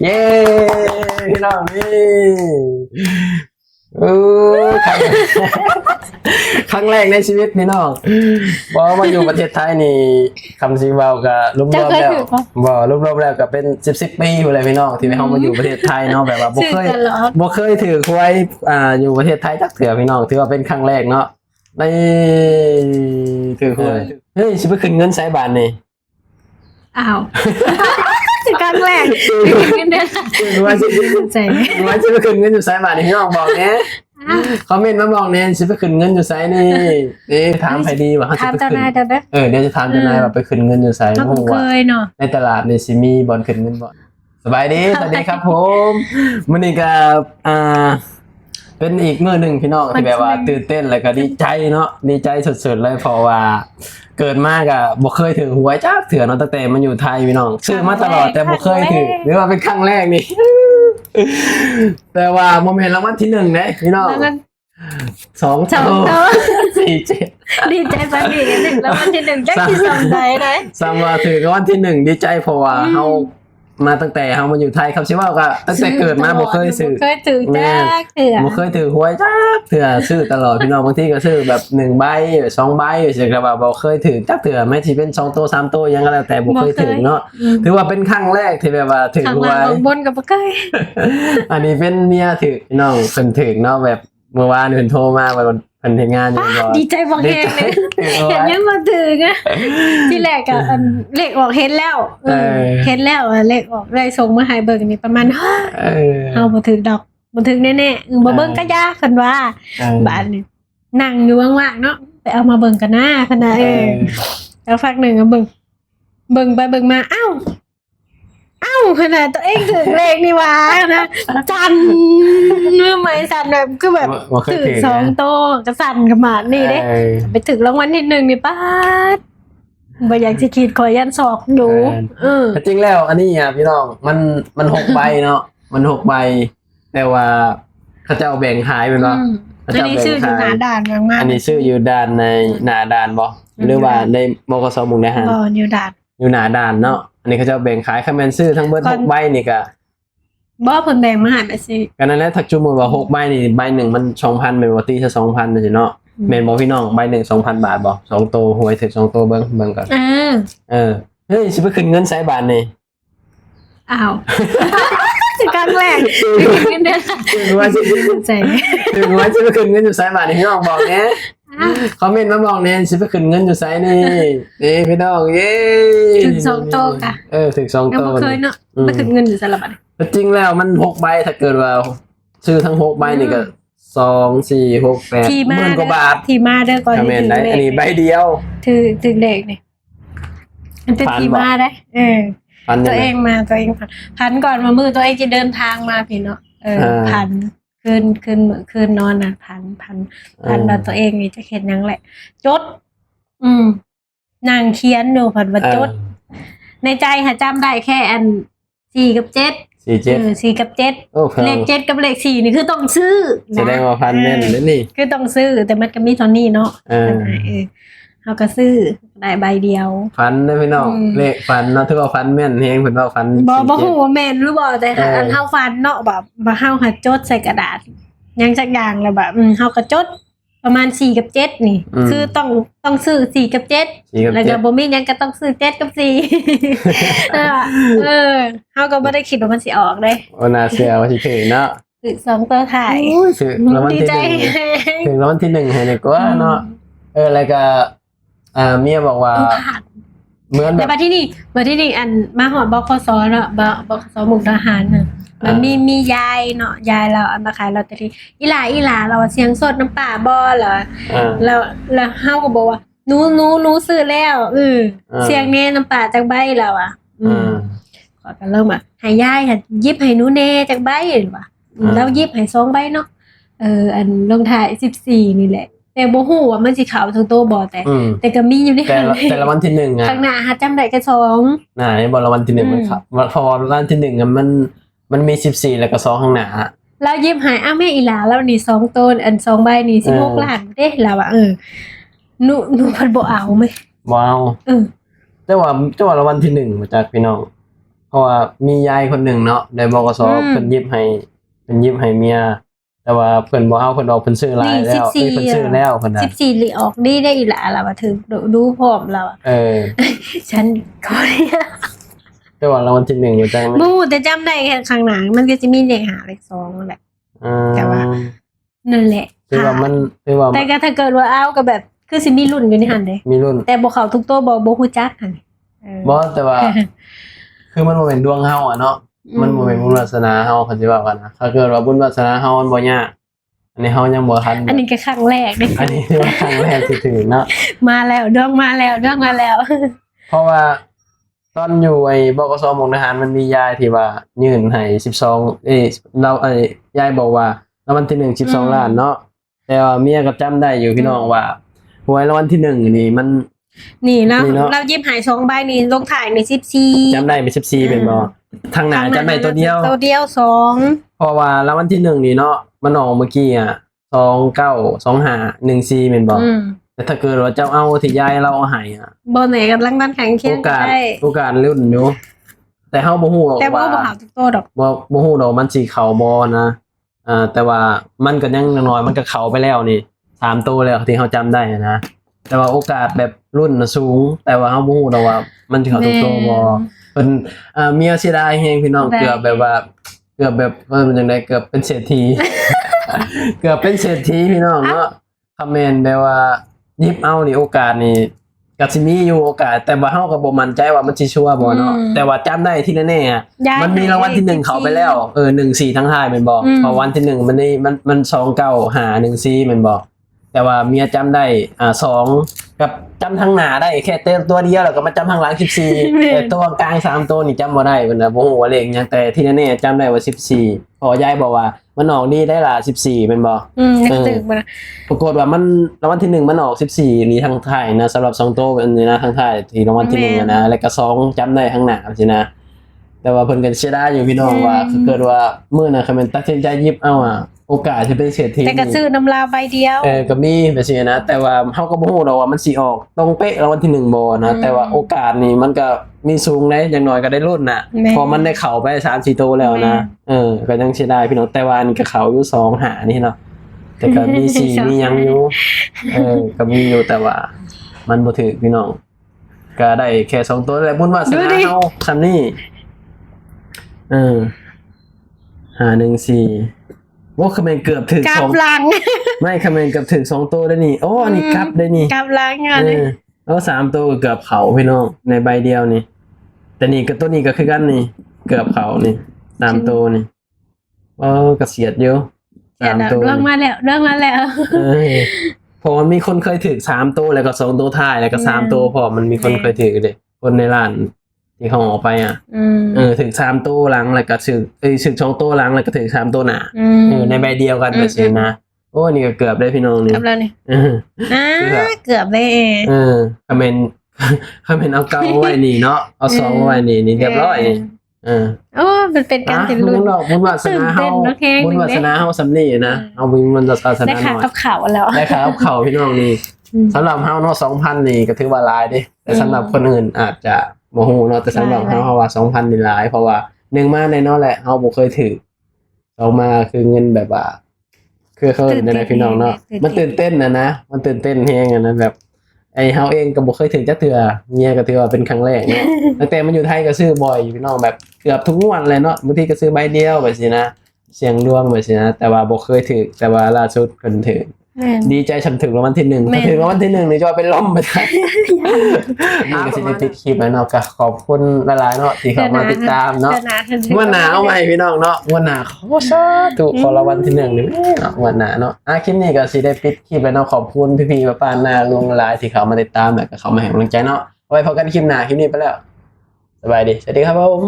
เย้พี่น้องนี่ครั้งแรกในชีวิตพี่น้องบอกว่าอยู่ประเทศไทยนี่คำซีเบากับรวมๆแล้วบอกรวมๆแล้วก็เป็น10 ปีเลยพี่น้องที่เขามาอยู่ประเทศไทยเนาะแบบว่าบ่เคยถือควยอยู่ประเทศไทยจักเถื่อพี่น้องถือว่าเป็นครั้งแรกเนาะในถือควยเฮ้ยสิไปขึ้นเงินใช้บาทนี่อ้าวสิครั้งแรกเงินเดือนว่าสิไปขึ้นเงินอยู่ไซบาทนี่พี่น้องบอกเนี่ยคอมเมนต์มาบอกเนี่ยสิไปขึ้นเงินอยู่ไซนี่ถามใครดีว่าเขาจะไปขึ้นเดี๋ยวจะถามเจ้านายว่าไปขึ้นเงินอยู่ไซเพราะว่าในตลาดในซิมีบอลขึ้นเงินบอลสบายดีสวัสดีครับผมมื้อนี้ก็เป็นอีกมื้อหนึ่งพี่น้องที่แบบว่าตื่นเต้นแล้วก็ดีใจเนาะดีใจสุดๆเลยเพราะว่าเกิดมากอะบ่เคยถือหวยจ้าเถื่อนเนาะตั้งแต่มันอยู่ไทยพี่น้องซื้อมาตลอดแต่บ่เคยถือหรือว่าเป็นครั้งแรกนี่แต่ว่าโมเมนต์รางวัลที่1เนี่ยพี่น้อง2 ตัว47ดีใจไปอีก1รางวัลที่1จักสิสมใจได้ซ้ำว่าถือรางวัลที่1ดีใจเพราะว่าเฮามาตั้งแต่เฮามาอยู่ไทยครับใช่ว่าก็ตั้งแต่เกิดมาบ่เคยซื้อบ่เคยถือจักเถื่อบ่เคยถือหวยจักเถื่อซื้อตลอดพี่น้องบางทีก็ซื้อแบบ1ใบ2ใบจังก็ว่าบ่เคยถือจักเถื่อแม้สิเป็น2ตัว3ตัวยังก็แล้วแต่บ่เคยถือเนาะถือว่าเป็นครั้งแรกที่แบบว่าถือหวยบนก็บ่เคยอันนี้เป็นเมียถือพี่น้องเพิ่นถือเนาะแบบเมื่อวานเพิ่นโทรมาว่าเพิ่นเฮ็ดงานอยู่บ่ดีใจบ่แฮงเลยเห็นยังบ่ถึงอ่ะที่แรกก็เลขออกเห็นแล้วเห็นแล้วเลขออกเลยส่งมาให้เบิ่งนี่ประมาณเฮาบ่ถึงดอกบ่ถึงแน่ๆบ่เบิ่งก็ยากเพิ่นว่าบ้านนี่นั่งอยู่ว่างๆเนาะไปเอามาเบิ่งกันนะเพิ่นน่ะแล้วฟักนึงก็เบิ่งไปเบิ่งมาอ้าวขนาดตัวเองถึงเลขนี่วะนะจันมือไม่สั่นแบบคือแบบถึง2โตกระสั่นกระหมาดนี่เด้ไปถึงรางวัลที่1นี่ป้าบ่อยากสิคิดขอยันศอกอยู่จริงแล้วอันนี้อ่ะพี่น้องมัน6ใบเนาะมัน6ใบแต่ว่าเขาจะเอาแบ่งขายเป็นบ่อันนี้ชื่ออยู่หน้าด่านมากอันนี้ชื่ออยู่ด่านในหน้าด่านบ่หรือว่าในบกส.มุกดาหารบ่อยู่ด่านอยู่หน้าด่านเนาะอันนี้เขาจะแบ่งขายคะแนนซื้อทั้งเบิด6ใบนี่ก็บ่เพิ่นแบ่งมาให้สิก็นั่นแหละถ้าจุ่มว่า6ใบนี่ใบนึงมัน 2,000 แม่นบ่ตีซะ 2,000 จังซี่เนาะแม่นบ่พี่น้องใบนึง 2,000 บาทบ่2โตหวยถึก2โตเบิ่งก่อนเฮ้ยสิไปขึ้นเงินไสบาทนี่อ้าวสิครั้งแรกเงินเดือนว่าสิถึงว่าสิไปขึ้นเงินอยู่ไสบาทนี่พี่น้องบอกแหน่คอมเมนต์มาบอกเนี่ยสิไปขึ้นเงินอยู่ไสนี่พี่น้องเย้ถึง2โตค่ะถึง2โตเคยเนาะไปขึ้นเงินอยู่ไสละบัดจริงแล้วมัน6ใบถ้าเกิดว่าซื้อทั้ง6ใบนี่ก็2 4 6 8หมื่นกว่าบาทที่มาเด้อก่อนนี่อันนี้ใบเดียวถึงเลขนี่มันเป็นที่มาได้ตัวเองมาตัวเองพันก่อนมามือตัวเองจะเดินทางมาพี่เนาะพันคืนนอนน่ะพันแล้วตัวเองนี่จะเขียนยังแหละจดนางเขียนดูพันว่าจดในใจค่ะจำได้แค่อัน4 กับ 7 4 กับ 7เลข7กับเลข4นี่คือต้องซื้อแสดงว่าพันแม่นแล้วนี่คือต้องซื้อแต่มันก็มีเท่านี้เนาะเขาก็ซื้อได้ใบเดียวฟันได้พี่น้องเลขฟันเนาะถือว่าฟันแม่นเฮงเพิ่นว่าฟันบ่ฮู้ว่าแม่นหรือบ่แต่อันเฮาฟันเนาะแบบว่าเฮาหัดจดใส่กระดาษยังจักอย่างแล้วแบบเฮาก็จดประมาณ4 กับ 7นี่คือต้องซื้อ4 กับ 7แล้วก็บ่มีหยังก็ต้องซื้อ7 กับ 4เฮาก็บ่ได้คิดว่ามันสิออกเด้น่าเชื่อว่าสิถึงเนาะคือ2ตัวท้ายดีใจถึงรางวัลที่1ให้ได้กว่าเนาะแล้วก็เมียบอกว่าเหมือนแบบมาที่นี่อันมาหอดบคสเนาะบคสมุกดาหารน่ะมันมียายเนาะยายเราเอามาขายลอตเตอรี่อีหลาเราเสียงสดน้ำป่าบ่เหรอแล้วเฮาก็บอกว่าหนูซื้อแล้วเสียงแน่น้ำป่าจักใบแล้วอ่ะขอกันเริ่มอ่ะให้ยายค่ะยิบให้หนูแน่จักใบว่ะแล้วยิบให้2 ใบเนาะอันลงท้าย14นี่แหละแต่บ่ฮู้ว่ามันสิขาวทั้งโตบ่แต่ก็มีอยู่ในแต่รางวัลที่1อ่ะข้างหน้าหาจำได้แค่2นี่บ่รางวัลที่1มันครับพอรางวัลที่1อ่ะมันมี14แล้วก็2ข้างหน้าแล้วยิ้มหายอ้าวแม่อีหลาแล้วนี่2ต้นอัน2ใบนี่16ล้านเด้แล้วอ่ะหนูเพิ่นบ่เอามั้ยบ่เอาแต่ว่ารางวัลที่1มาจากพี่น้อง เพราะว่ามียายคนหนึ่งเนาะได้บกสเพิ่นยิบให้เมียแต่ว่าเพิ่นบ่เอาเพิ่นออกเพิ่นซื้อหลายแล้วเพิ่นซื้อแล้วเพิ่นน่ะ14หลีออกดีได้อีหล่ะล่ะว่าถึงดูพร้อมแล้ว ฉันก็เนี่ย แต่ว่ารางวัลที่1อยู่จัง มูแต่จำได้แค่ข้างหลังมันก็จะมีเลข5เลข2นั่นแหละแต่ว่านั่นแหละคือว่ามันแต่ก็ถ้าเกิดว่าเอาก็แบบคือสิมีรุ่นอยู่ในหั่นเด้มีรุ่นแต่บ่เข้าทุกตัวบ่ฮู้จักหั่นบ่แต่ว่าคือมันบ่เป็นดวงเฮาอ่ะเนาะมันบ่เป็นบุญวาสนาเฮาเขาสิว่ากันนะถ้าเกิดว่าบุญวาสนาเฮามันบ่ยากอันนี้เฮายังบ่ทันอันนี้ก็ครั้งแรกเด้อันนี้ว่าครั้งแรกที่ถึงเนาะมาแล้วดวงมาแล้วเพราะว่าตอนอยู่ไอ้บกสมุกดาหารมันมียายที่ว่ายื่นให้12เรายายบอกว่ารางวัลที่1 12ล้านเนาะแต่ว่าเมียก็จำได้อยู่พี่น้องว่าหวยรางวัลที่1นี่มันนี่เนาะเรายิบหาย2ใบนี่ลงถ่ายใน14จำได้เป็น14เป็นบ่ทางหน้าจำได้ตัวเดียว2เพราะว่ารางวัลที่1นี่เนาะมันออกเมื่อกี้อ่ะ292514เป็นบ่แต่ถ้าเกิดว่าเจ้าเอาที่ยายเราเอาให้อ่ะบ่ไหนกำลังแข่งเคียงได้โอกาสลุ้นอยู่แต่เฮาบ่ฮู้หรอกว่าแต่บ่เข้าทุกตัวดอกบ่ฮู้ดอกมันสิเข้าบ่นะแต่ว่ามันก็ยังน้อยมันก็เข้าไปแล้วนี่3ตัวแล้วที่เฮาจำได้นะแต่ว่าโอกาสแบบรุ่นสูงแต่ว่าเฮาบ่ฮู้ดอกว่ามันสิเข้าทุกตัวบ่เพิ่นเมียเสียดายแฮงพี่น้องเกือบแบบมันจังได๋เกือบเป็นเศรษฐี เกือบเป็นเศรษฐีพี่น้องเนาะคอมเมนต์แบบว่ายิบเอานี่โอกาสนี่ก็สิมีอยู่โอกาสแต่ว่าเฮาก็บ่มั่นใจว่ามันสิชัวร์บ่เนาะแต่ว่าจำได้ที่แน่ๆมันมีรางวัลที่1เข้าไปแล้ว14ทั้งท้ายแม่นบ่เพราะวันที่1มัน295114แม่นบ่แต่ว่าเมียจำได้2กับจำทั้งหน้าได้แค่ตัวเดียวแล้วก็มาจำทั้งหลัง14แต่ตัวกลาง3ตัวนี่จำบ่ได้เพิ่นน่ะบ่ฮู้ว่าเลขหยังแต่ที่แน่ๆจำได้ว่า14พอยายบอกว่ามันออกนี่ได้ล่ะ14แม่นบ่นึกถึงบ่ล่ะปรากฏว่ามันรางวัลที่1มันออก14นี่ทางท้ายนะสำหรับ2ตัวอันนี้นะทางท้ายที่รางวัลที่1นะแล้วก็2จำได้ข้างหน้าสินะแต่ว่าเพิ่นก็เสียดายอยู่พี่น้องว่าเกิดว่ามื้อน่ะคันแม่นตัดสินใจหยิบเอาอ่ะโอกาสจะเป็นเศรษฐีแต่ก็ซื้อน้ำลาใบเดียวก็มีแบบนี้นะแต่ว่าเฮาก็บ่ฮู้ดอกว่ามันสิออกตรงเป๊ะรางวัลที่1บ่นะแต่ว่าโอกาสนี่มันก็มีสูงได้อย่างน้อยก็ได้ลุ้นน่ะพอมันได้เข้าไป 3-4 ตัวแล้วนะก็ยังเสียดายพี่น้องแต่ว่าอันนี้ก็เข้าอยู่2หานี่เนาะแต่ก็มี4มียังอยู่ก็มีอยู่แต่ว่ามันบ่ถึกพี่น้องก็ได้แค่2ตัวแล้วบุญวาสนาเฮาคั่นนี้514ว่าคอมเมนต์เกือบถึง2หลังไม่คอมเมนต์เกือบถึง2ตัวได้นี่โอ้อันนี้กลับได้นี่กลับหลังอ่ะแล้ว3ตัวเกือบเขาพี่น้องในใบเดียวนี่แต่นี่ก็ตัวนี้ก็คือกันนี่เกือบเขานี่3ตัวนี่ก็เสียดอยู่3ตัวเรื่องมาแล้วพอมันมีคนเคยถึง3ตัวแล้วก็2ตัวท้ายแล้วก็3ตัวพอมันมีคนเคยถึงเด้คนในร้านที่เขาออกไปอ่ะถึง3ตัวหลังแล้วก็ถึง2ตัวหลังแล้วก็ถึง3ตัวหน้าในใบเดียวกันแบบนี้นะโอ้นี่ก็เกือบได้พี่น้องนี่เกือบแล้วนี่เกือบได้คอมเมนต์เอาเก้าไว้นี่เนาะเอา2ไว้นี่เรียบร้อยนี่มันเป็นการติดลุ้นบุญวาสนาเฮาสำนีนะเอาบุญวาสนาได้ขากับเขาแล้วได้ขากับเขาพี่น้องนี่สำหรับเฮาเนาะ 2,000 นี่ก็ถือว่าหลายเด้แต่สำหรับคนอื่นอาจจะบ่ฮู้เนาะแต่สำหรับเฮาว่า 2,000 นี่หลายเพราะว่า1มาแน่นอนแหละเฮาบ่เคยถือ2มาคือเงินแบบว่าคือเขาได้พี่น้องเนาะมันตื่นเต้นนะมันตื่นเต้นแฮงนะแบบไอ้เฮาเองก็บ่เคยถือจักเทื่อเมียก็ถือว่าเป็นครั้งแรกเนาะตั้งแต่มันอยู่ไทยก็ซื้อบ่อยอยู่พี่น้องแบบเกือบทุกงวดเลยเนาะบางทีก็ซื้อใบเดียวแบบนี้นะเสี่ยงดวงแบบนี้นะแต่ว่าบ่เคยถือแต่ว่าล่าสุดเพิ่นถือดีใจฉันถึงรางวัลที่1ถ้าถึงรางวัลที่1นี่จะเป็นล้มไปได้นี่ก็สิได้ปิดคลิปแล้วเนาะก็ขอบคุณหลายๆเนาะที่เข้ามาติดตามเนาะวันหน้าเอาใหม่พี่น้องเนาะวันหน้าขอสาธุขอรางวัลที่1นี่เนาะวันหน้าเนาะคลิปนี้ก็สิได้ปิดคลิปแล้วเนาะขอบคุณพี่ๆป้าๆน้าลุงหลายที่เข้ามาติดตามแล้วก็เข้ามาให้กำลังใจเนาะไว้พบกันคลิปหน้าคลิปนี้ไปแล้วสบายดีสวัสดีครับผม